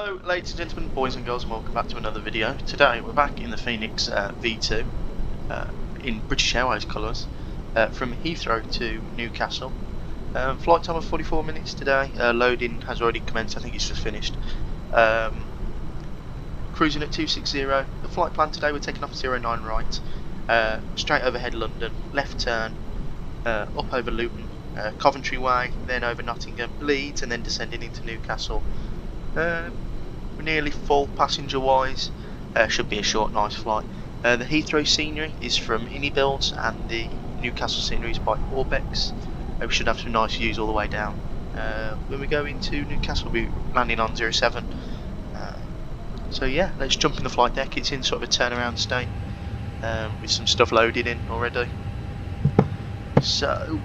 Hello ladies and gentlemen, boys and girls, and welcome back to another video. Today we're back in the Fenix V2 in British Airways colours from Heathrow to Newcastle. Flight time of 44 minutes today. Loading has already commenced, I think it's just finished. Cruising at 260. The flight plan today, we're taking off 09 right, straight overhead London, left turn, up over Luton, Coventry Way, then over Nottingham, Leeds, and then descending into Newcastle. We're nearly full passenger wise, should be a short nice flight. The Heathrow scenery is from Builds, and the Newcastle scenery is by ORBX. We should have some nice views all the way down. When we go into Newcastle we'll be landing on 07. So yeah, let's jump in the flight deck. It's in sort of a turnaround state with some stuff loaded in already. So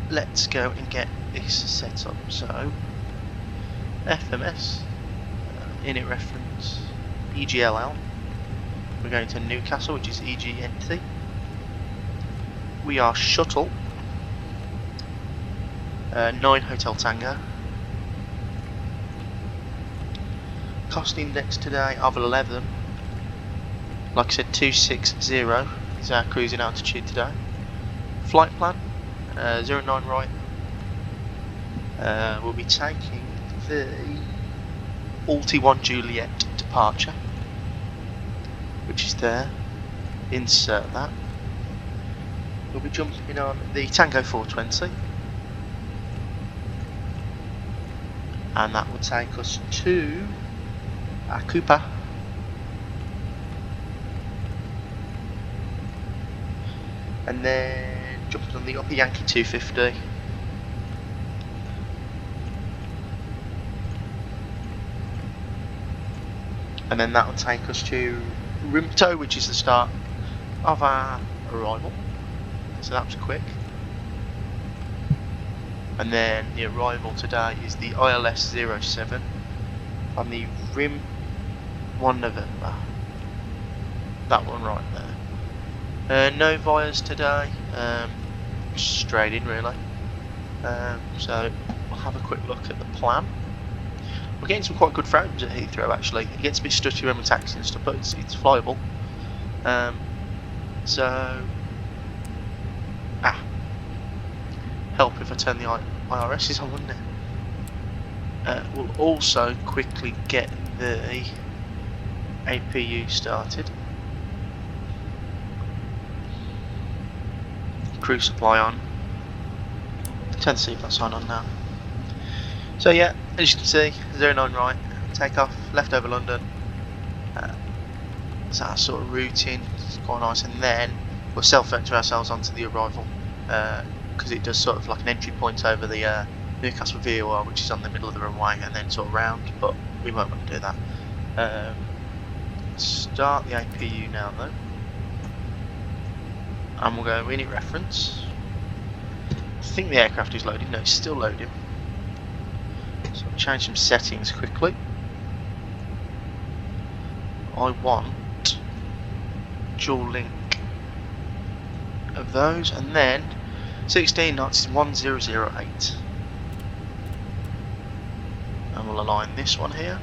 let's go and get this set up. So FMS, init reference EGLL. We're going to Newcastle, which is EGNT. We are shuttle 9 Hotel Tango. Cost index today of 11. Like I said, 260 is our cruising altitude today. Flight plan 09 right. We'll be taking the Alti 1 Juliet departure, which is there. Insert that. We'll be jumping on the Tango 420, and that will take us to our Cooper. And then jumping on the Upper Yankee 250. And then that will take us to Rimto, which is the start of our arrival. So that was quick. And then the arrival today is the ILS 07 on the Rim 1 November. That one right there. No vias today, straight in really. So we'll have a quick look at the plan. We're getting some quite good frames at Heathrow actually. It gets a bit stutty when we're taxiing and stuff, but it's flyable. Help if I turn the IRSs on, wouldn't it? We'll also quickly get the APU started. Crew supply on. Turn the seatbelts on now. So yeah, as you can see, 09 right, take off, left over London. So our sort of routing, it's quite nice, and then we'll self-vector ourselves onto the arrival, because it does sort of like an entry point over the Newcastle VOR, which is on the middle of the runway, and then sort of round, but we won't want to do that. Start the APU now though, and we'll go init reference. I think the aircraft is loading, no, it's still loading. So I'll change some settings quickly. I want dual link of those, and then 16 knots is 1008. And we'll align this one here.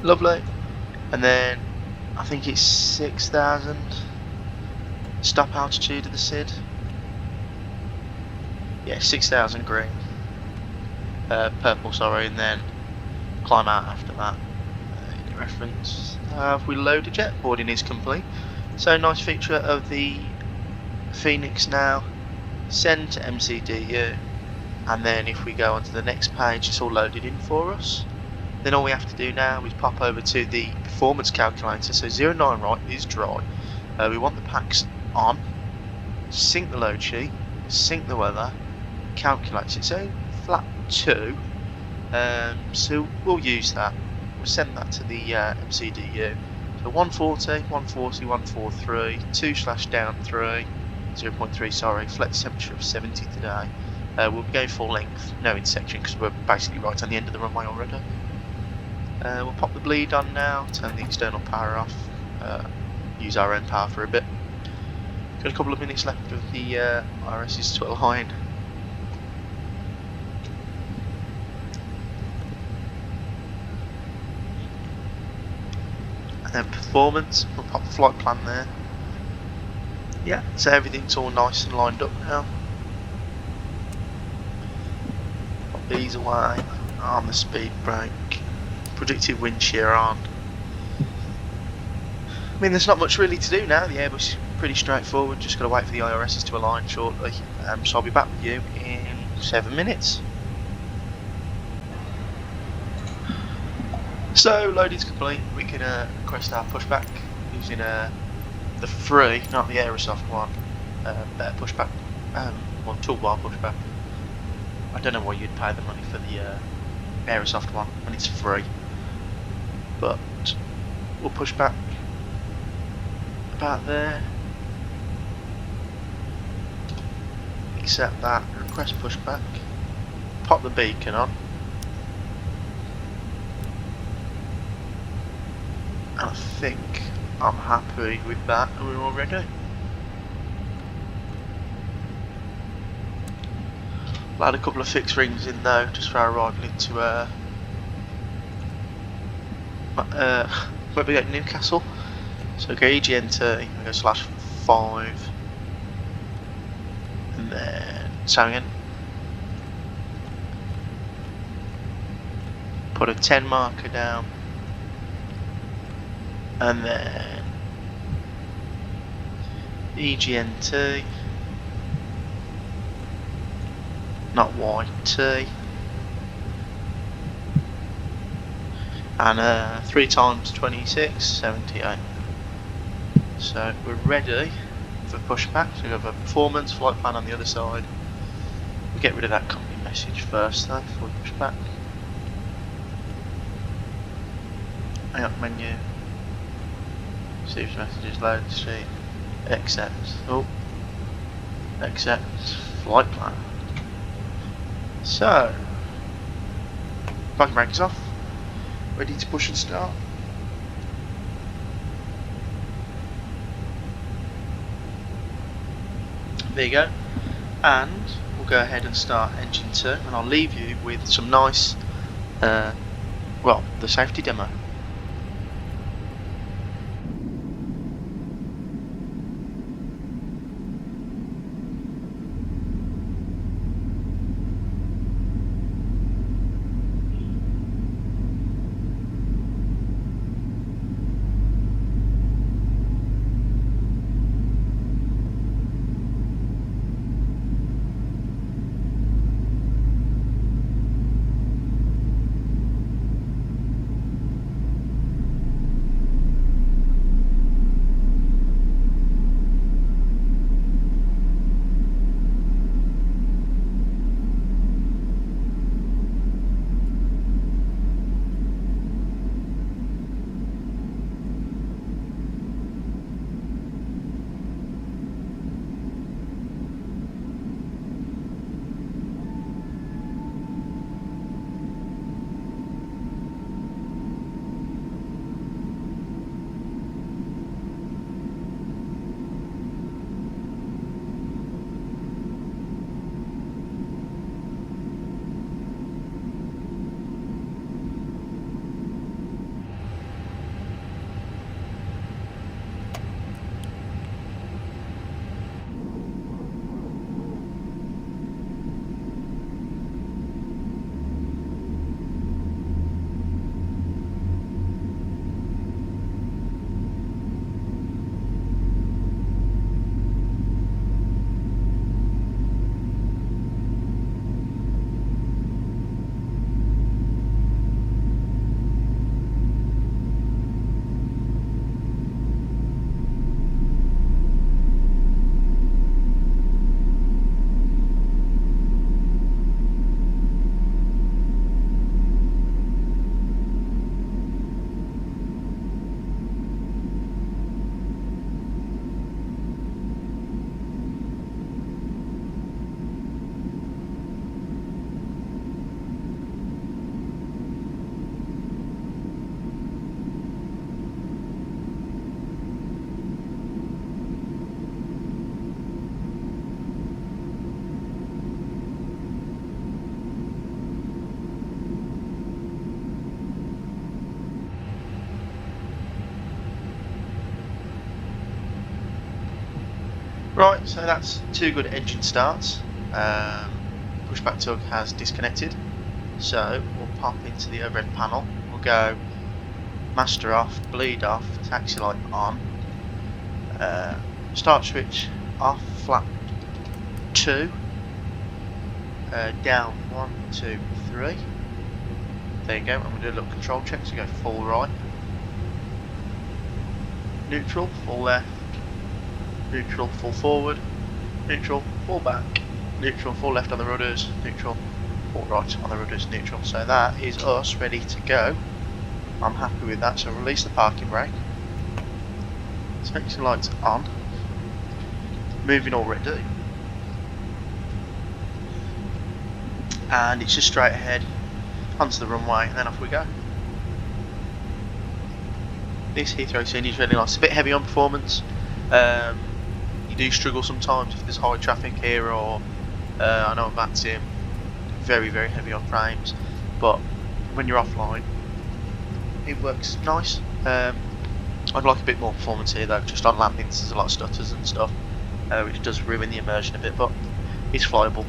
Lovely. And then I think it's 6,000 stop altitude of the SID. Yeah, 6,000 green. Purple, sorry, and then climb out after that. Reference. We loaded yet? Boarding is complete. So nice feature of the Fenix now. Send to MCDU, and then if we go onto the next page, it's all loaded in for us. Then all we have to do now is pop over to the performance calculator. So 09 right is dry. We want the packs on. Sync the load sheet. Sync the weather. Calculates it. So flat 2. So we'll use that. We'll send that to the MCDU. So 140, 140, 143, 2/-3, 0.3, sorry, flex temperature of 70 today. We'll be going full length, no intersection, because we're basically right on the end of the runway already. We'll pop the bleed on now, turn the external power off, use our own power for a bit. Got a couple of minutes left of the RS's to align. then performance, we'll pop the flight plan there. Yeah, so everything's all nice and lined up now. Pop these away, arm the speed brake, predicted wind shear on. I mean, there's not much really to do now. The Airbus is pretty straightforward, just got to wait for the IRSs to align shortly. So I'll be back with you in 7 minutes. So loading's complete. We can request our pushback using the free, not the Aerosoft one, better pushback, well, toolbar pushback. I don't know why you'd pay the money for the Aerosoft one when it's free, but we'll push back about there, accept that, request pushback, pop the beacon on, and I think I'm happy with that and we're all ready. I'll add a couple of fixed rings in though, just for our arrival into where we go, Newcastle. So go EGNT, we go /5, and then again, put a 10 marker down, and then EGNT, not YT, and 3 times 26, 78. So we're ready for pushback. So we have a performance flight plan on the other side. We'll get rid of that company message first though before we push back. Hang up menu. Receives messages, load sheet, accept. Oh, accept flight plan. So, parking brake is off. Ready to push and start. There you go, and we'll go ahead and start engine 2, and I'll leave you with some nice, well, the safety demo. Right, so that's 2 good engine starts. Pushback tug has disconnected, so we'll pop into the overhead panel. We'll go master off, bleed off, taxi light on, start switch off, flap 2, down 1, 2, 3. There you go. I'm going to do a little control check. So go full right, neutral, full left, neutral, full forward, neutral, full back, neutral, full left on the rudders, neutral, full right on the rudders, neutral. So that is us ready to go. I'm happy with that. So release the parking brake, taxi lights on, moving already, and it's just straight ahead onto the runway, and then off we go. This Heathrow scene is really nice. It's a bit heavy on performance. You do struggle sometimes if there's high traffic here, or I know that's him. Very, very heavy on frames, but when you're offline, it works nice. I'd like a bit more performance here though. Just on landings, there's a lot of stutters and stuff, which does ruin the immersion a bit, but it's flyable.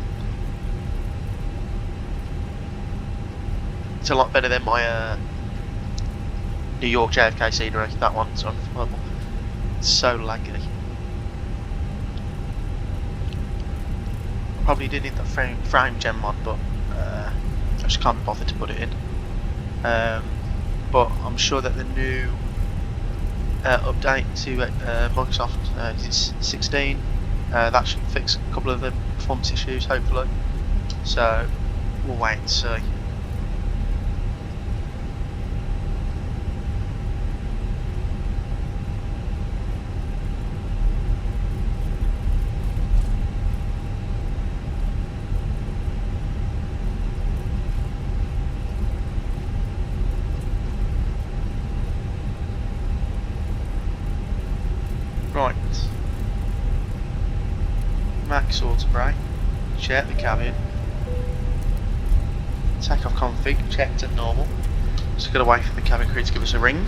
It's a lot better than my New York JFK scenery. That one's unflyable. It's so laggy. Probably did need that frame gem mod, but I just can't be bothered to put it in. But I'm sure that the new update to Microsoft is 16. That should fix a couple of the performance issues, hopefully. So we'll wait and see. Right, max auto brake, check the cabin, takeoff config, checked at normal. Just gotta wait for the cabin crew to give us a ring.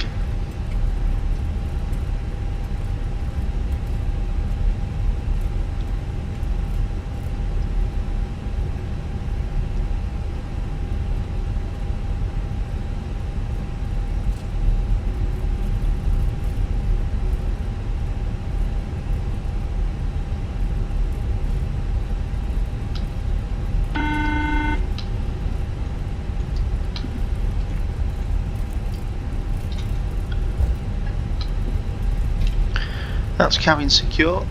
That's cabin secure.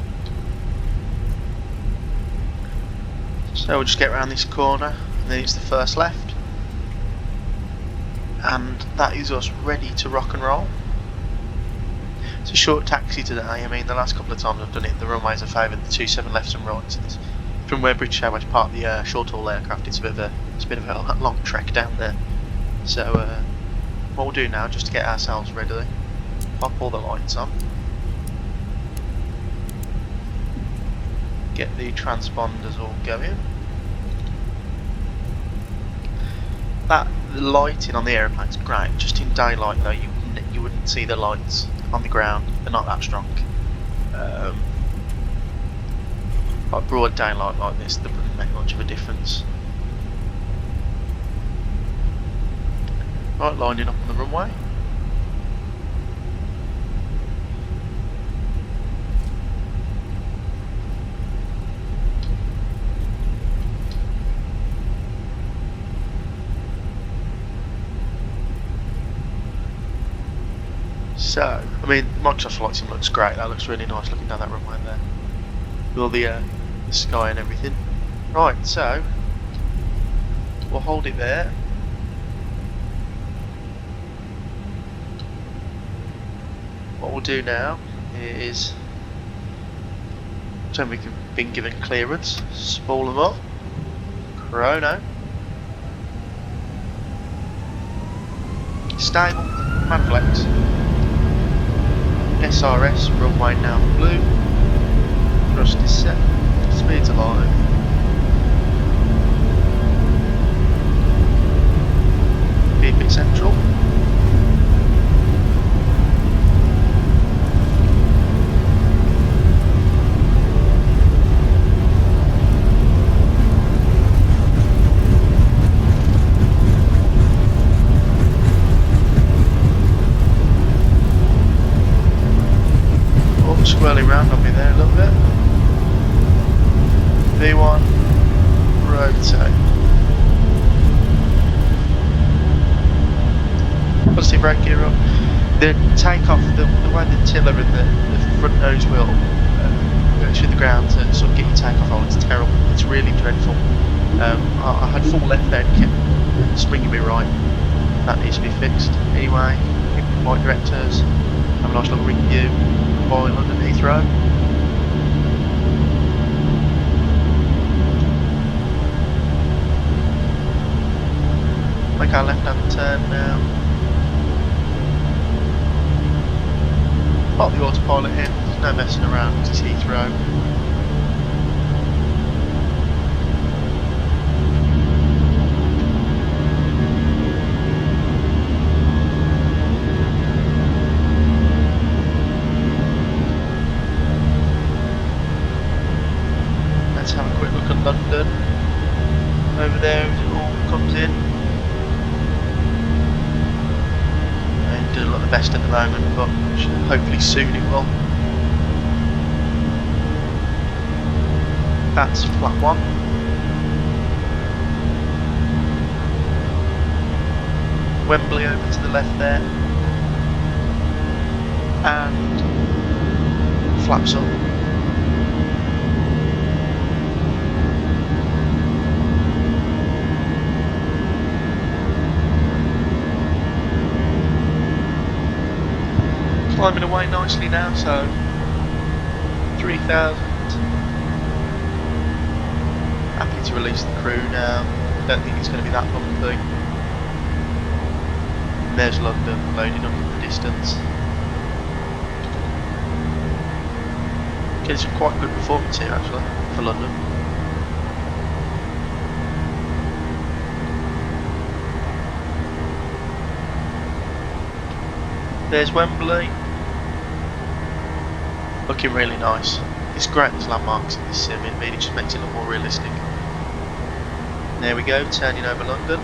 So we'll just get around this corner, and then it's the first left. And that is us ready to rock and roll. It's a short taxi today. I mean, the last couple of times I've done it, the runways have favoured the 27 lefts and rights. And from where British Airways park the short-haul aircraft, it's a bit of a long trek down there. So what we'll do now, just to get ourselves ready, pop all the lights on. Get the transponders all going. That lighting on the aeroplane's great. Just in daylight though, you wouldn't see the lights on the ground. They're not that strong. Like broad daylight like this, they wouldn't make much of a difference. Right, lining up on the runway. So, I mean, Microsoft Flight Sim looks great. That looks really nice looking down that runway there, with all the sky and everything. Right, so we'll hold it there. What we'll do now is, so we've been given clearance, spool them up, chrono, stable, manflex. SRS, runway now blue, thrust is set, speeds alive. VP central. V1, rotate. Positive brake gear up. The takeoff, the way the tiller and the front nose wheel goes through the ground to sort of get your takeoff on, it's terrible. It's really dreadful. I had full left there, kept springing me right. That needs to be fixed. Anyway, my directors have a nice little review by London Heathrow. Make our left-hand turn now. Pop the autopilot in, there's no messing around because it's Heathrow. Let's have a quick look at London. Over there as it all comes in. And doesn't look the best at the moment, but hopefully soon it will. That's flat 1. Wembley over to the left there. And flaps up. Climbing away nicely now, so 3,000. Happy to release the crew now. Don't think it's going to be that bumpy. And there's London loading up in the distance. Getting some quite good performance here actually for London. There's Wembley. Looking really nice. It's great there's landmarks in this sim, it just makes it look more realistic. There we go, turning over London.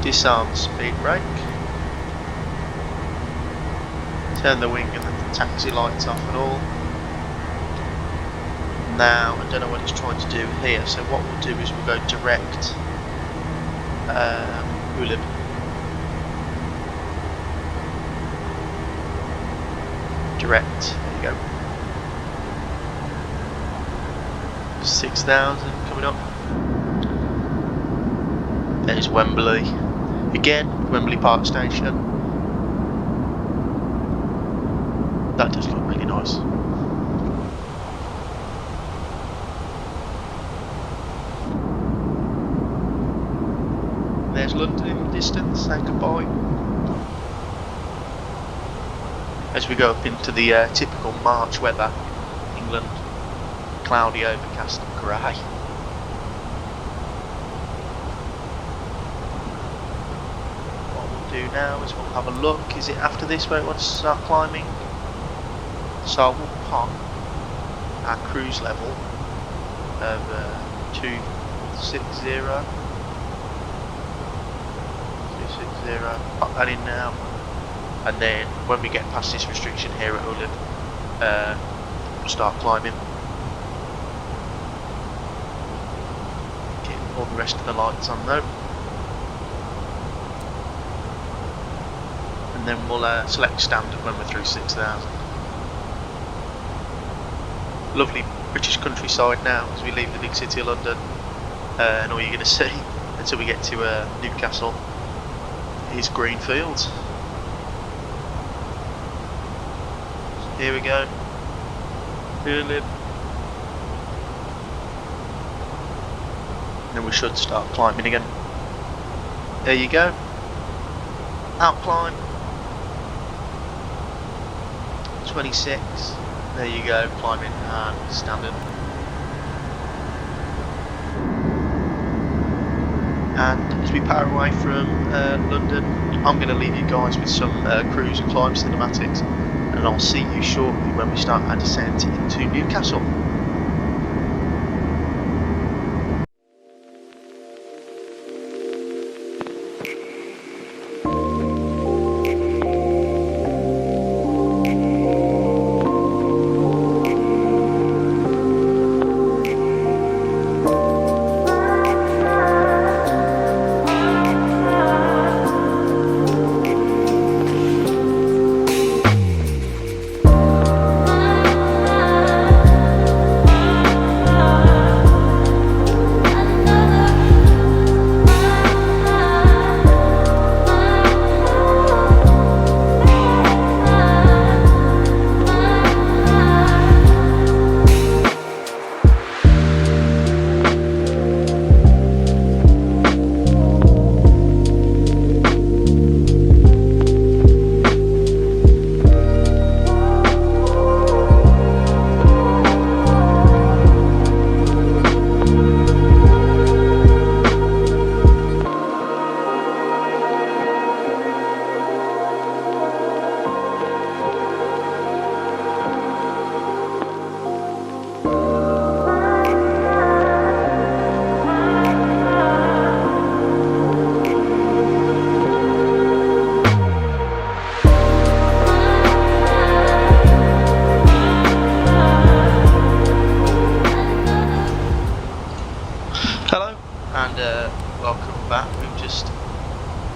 Disarm the speed brake. Turn the wing and the taxi lights off and all. Now, I don't know what it's trying to do here, so what we'll do is we'll go direct Ulib. Direct, there you go. 6,000 coming up. There's Wembley. Again, Wembley Park Station. That does look really nice. There's London in the distance, say goodbye. As we go up into the typical March weather, England, cloudy, overcast and grey. What we'll do now is we'll have a look. Is it after this where it wants to start climbing? So we'll pop our cruise level of 260. Pop that in now. And then when we get past this restriction here at Ulib, we'll start climbing. Get all the rest of the lights on though. And then we'll select standard when we're through 6,000. Lovely British countryside now as we leave the big city of London. And all you're going to see until we get to Newcastle is green fields. Here we go. Ulib. And then we should start climbing again. There you go. Out climb. 26. There you go, climbing and standard. And as we power away from London, I'm going to leave you guys with some cruise and climb cinematics. And I'll see you shortly when we start our descent into Newcastle.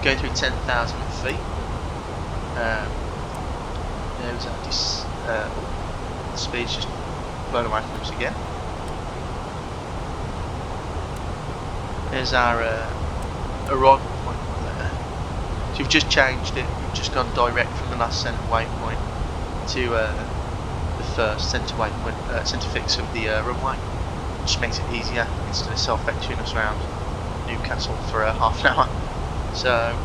going through 10,000 feet. There's the speed's just blown away from us again. There's our arrival point there. So we've just changed it. We've just gone direct from the last centre waypoint to the first centre waypoint, centre fix of the runway. Just makes it easier instead of self-vectoring us around Newcastle for half an hour. So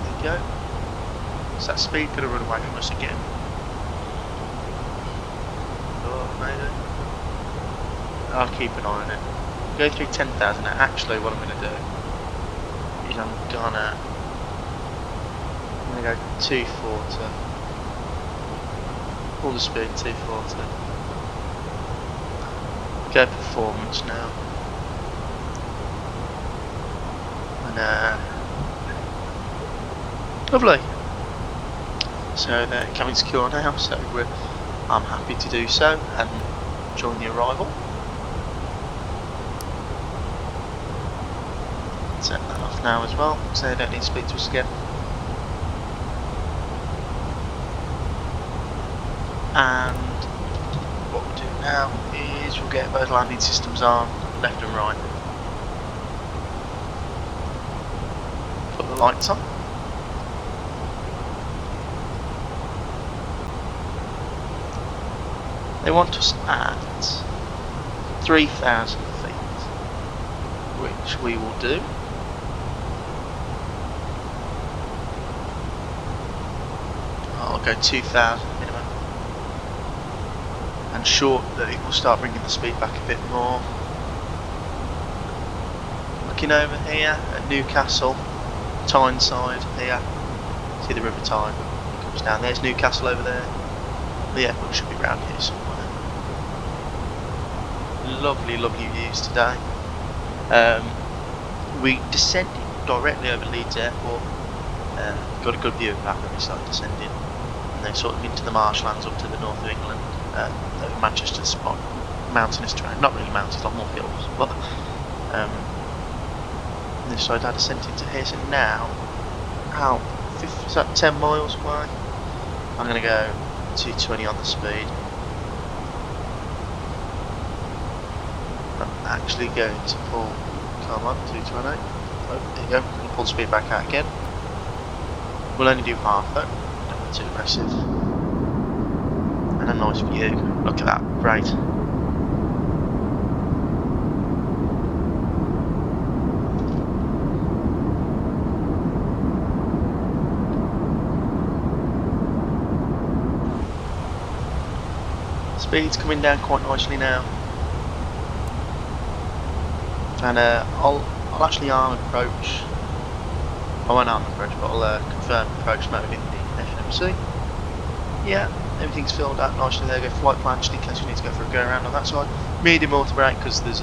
there you go. Is that speed going to run away from us again? Oh, maybe. I'll keep an eye on it. Go through 10,000 now. Actually, what I'm going to do is I'm going to go 240. All the speed 240. Go performance now. And lovely. So they're coming secure now, so I'm happy to do so and join the arrival. Set that off now as well, so they don't need to speak to us again. And what we'll do now is we'll get both landing systems on, left and right. Put the lights on. They want us at 3,000 feet, which we will do. I'll go 2,000 minimum, and short that it will start bringing the speed back a bit more. Looking over here at Newcastle, Tyneside here, see the River Tyne comes down. There's Newcastle over there. The airport should be around here somewhere. Lovely, lovely views today. We descended directly over Leeds Airport. Got a good view of that when we started descending, and then sort of into the marshlands up to the north of England, over Manchester spot, mountainous terrain. Not really mountains, like more hills, but this side I descended to here. So now, out 10 miles away, I'm going to go 220 on the speed. I'm actually going to pull, come on, 220. Oh, there you go, I'm going to pull the speed back out again. We'll only do half though, don't be too aggressive. And a nice view, look at that, great. Speed's coming down quite nicely now. And I'll actually arm approach. I won't arm approach, but I'll confirm approach mode in the FMC. Yeah, everything's filled out nicely there. Go flight plan just in case we need to go for a go around on that side. Medium auto brake because there's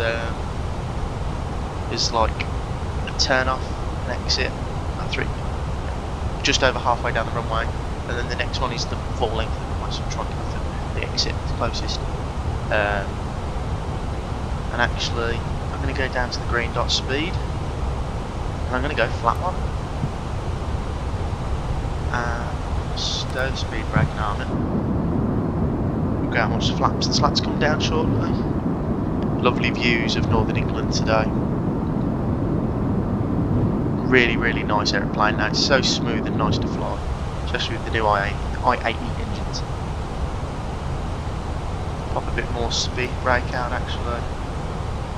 like a turn off, an exit, just over halfway down the runway, and then the next one is the full length of the runway. So I'm trying to go for the exit, the closest. And actually, I'm going to go down to the green dot speed, and I'm going to go flat one, and stow the speed brake and arm it. Look how much flaps the slats come down shortly. Lovely views of northern England today. Really, really nice aeroplane now. It's so smooth and nice to fly, especially with the new i80 engines. Pop a bit more speed brake out actually.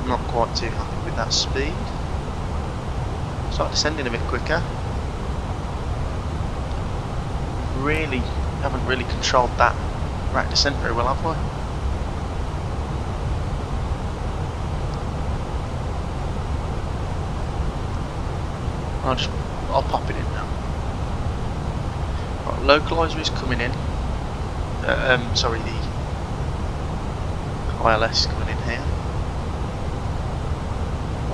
I'm not quite too happy with that speed. Start descending a bit quicker. Really haven't really controlled that right descent very well, have we? I'll pop it in now. Right, localizer is coming in. Sorry, the ILS is coming in here.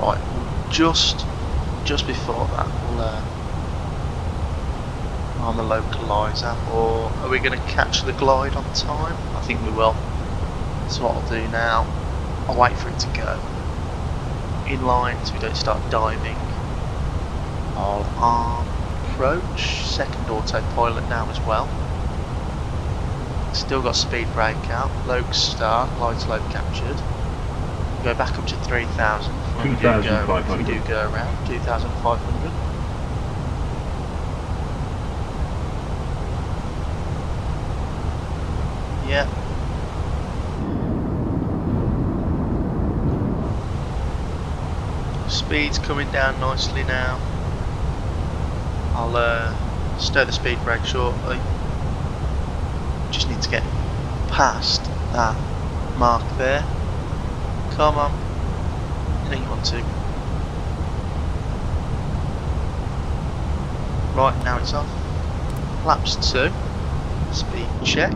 Right, just before that, we'll on the localizer, or are we going to catch the glide on time? I think we will. So what I'll do now, I'll wait for it to go in line so we don't start diving, I'll arm approach, second autopilot now as well. Still got speed brake out, low start, lights low captured. Go back up to 3,000 when we do go around 2,500. Yeah. Speed's coming down nicely now. I'll stow the speed brake shortly. Just need to get past that mark there. Come on. I think you want to. Right, now it's off. Flaps 2. Speed check.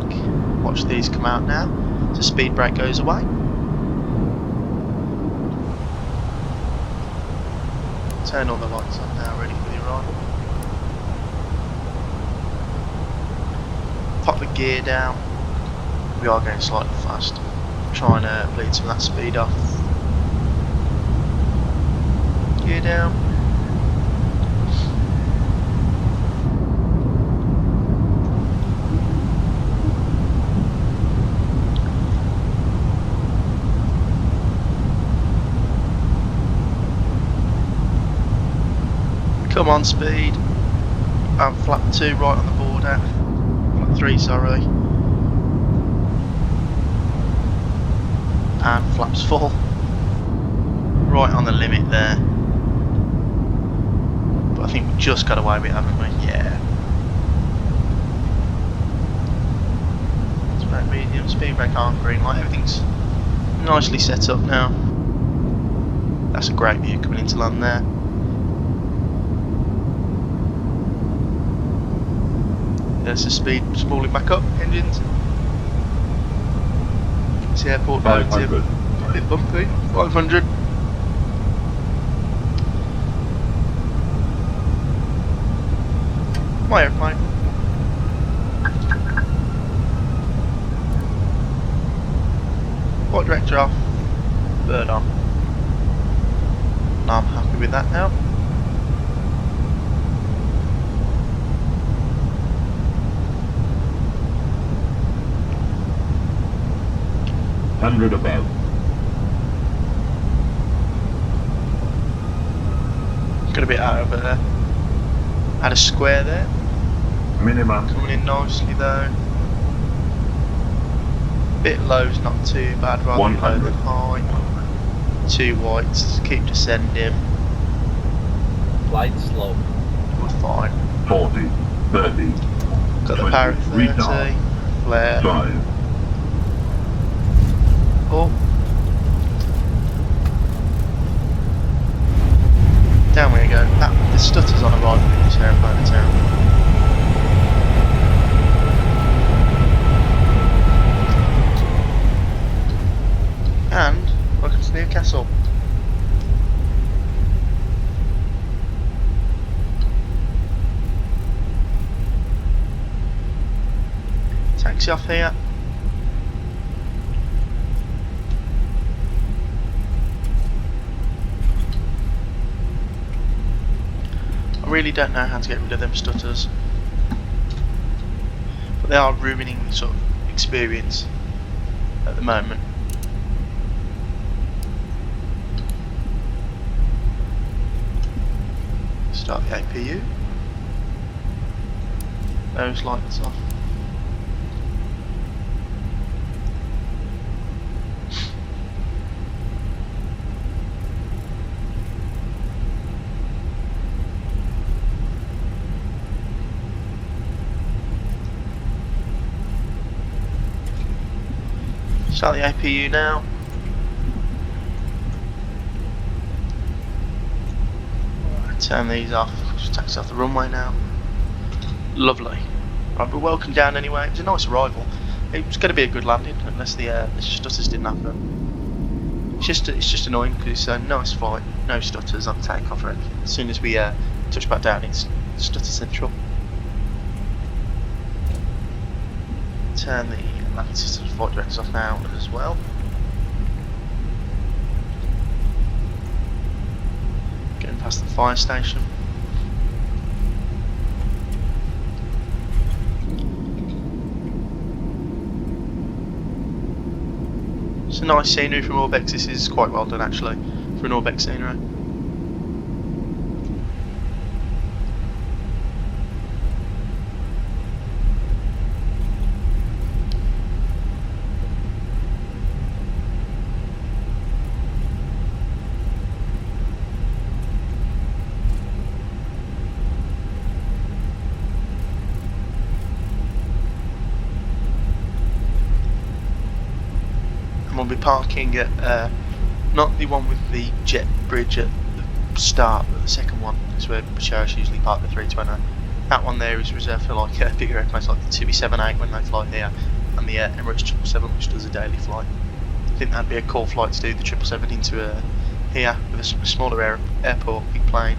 Watch these come out now. So speed brake goes away. Turn all the lights on now, ready for the ride. Pop the gear down. We are going slightly fast. Trying to bleed some of that speed off. Gear down. Come on, speed. Flap 2 right on the border. Flap 3, sorry. And flaps 4. Right on the limit there. But I think we just got away with it, haven't we? Yeah. Speed medium, speed brake arm, green light. Everything's nicely set up now. That's a great view coming into land there. There's the speed spooling back up, engines. It's the airport relative. A bit bumpy, 500. My airplane. Flight director off, bird on. And I'm happy with that now. Hundred above. Got a bit out of there. Had a square there. Minimum. Coming in nicely though. Bit low's not too bad, rather low than high. 2 whites, keep descending. Light slow. We're fine. 40, 30. Got the power at 30. Flare. 5. Oh. Down we go. The stutters on arrival in this aeroplane are terrible. And welcome to Newcastle. Taxi off here. I really don't know how to get rid of them stutters, but they are ruining the sort of experience at the moment. Start the APU. Those lights off. Start the APU now. Turn these off. Just taxi off the runway now. Lovely. Right, we're welcome down anyway. It was a nice arrival. It was going to be a good landing unless the stutters didn't happen. It's just annoying because it's a nice flight, no stutters on takeoff or anything. As soon as we touch back down, it's stutter central. Turn the landing system flight directors off now as well. Getting past the fire station. It's a nice scenery from ORBX. This is quite well done actually for an ORBX scenery. We'll be parking at not the one with the jet bridge at the start, but the second one is where British usually park the 320. That one there is reserved for like bigger airplanes like the 2B78 when they fly here, and the Emirates 777 which does a daily flight. I think that'd be a cool flight to do, the 777 into here with a smaller airport, big plane.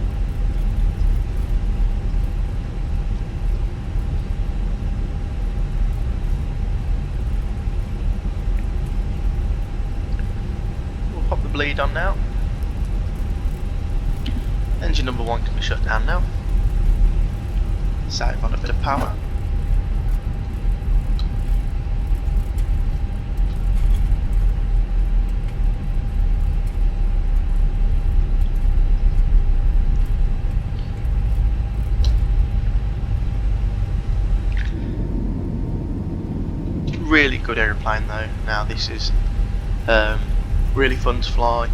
Pop the bleed on now. Engine number 1 can be shut down now. Save on a bit of power. Really good aeroplane though. Now this is really fun to fly.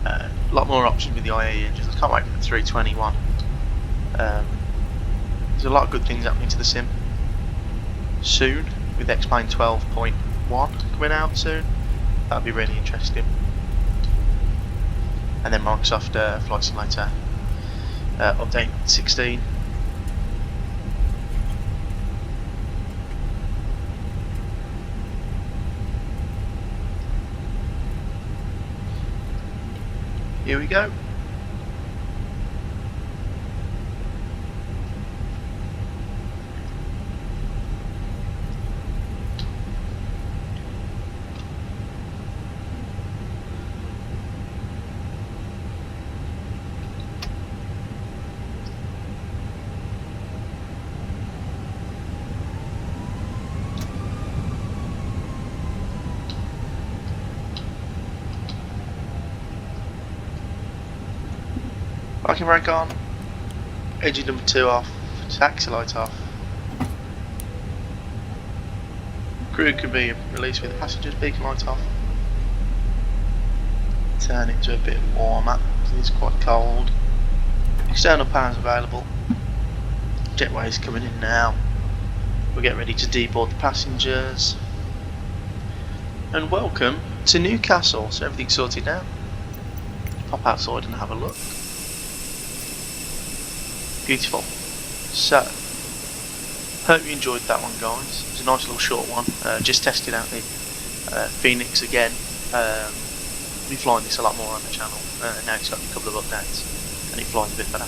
A lot more options with the IAE engines. I can't wait for the 321. There's a lot of good things happening to the sim soon, with X-Plane 12.1 coming out soon. That'll be really interesting. And then Microsoft Flight Simulator update 16. Here we go. Parking brake on, engine number 2 off, taxi light off. Crew can be released with the passengers beacon light off. Turn it to a bit warmer because it's quite cold. External power is available. Jetway's coming in now. We'll get ready to deboard the passengers. And welcome to Newcastle. So everything's sorted now. Pop outside and have a look. Beautiful. So, hope you enjoyed that one, guys. It was a nice little short one. Just testing out the Fenix again. We're flying this a lot more on the channel. Now it's got a couple of updates and it flies a bit better.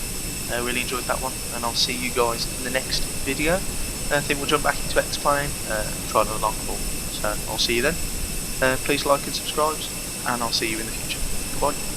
Really enjoyed that one, and I'll see you guys in the next video. I think we'll jump back into X-Plane and try another long haul. So I'll see you then. Please like and subscribe, and I'll see you in the future. Goodbye.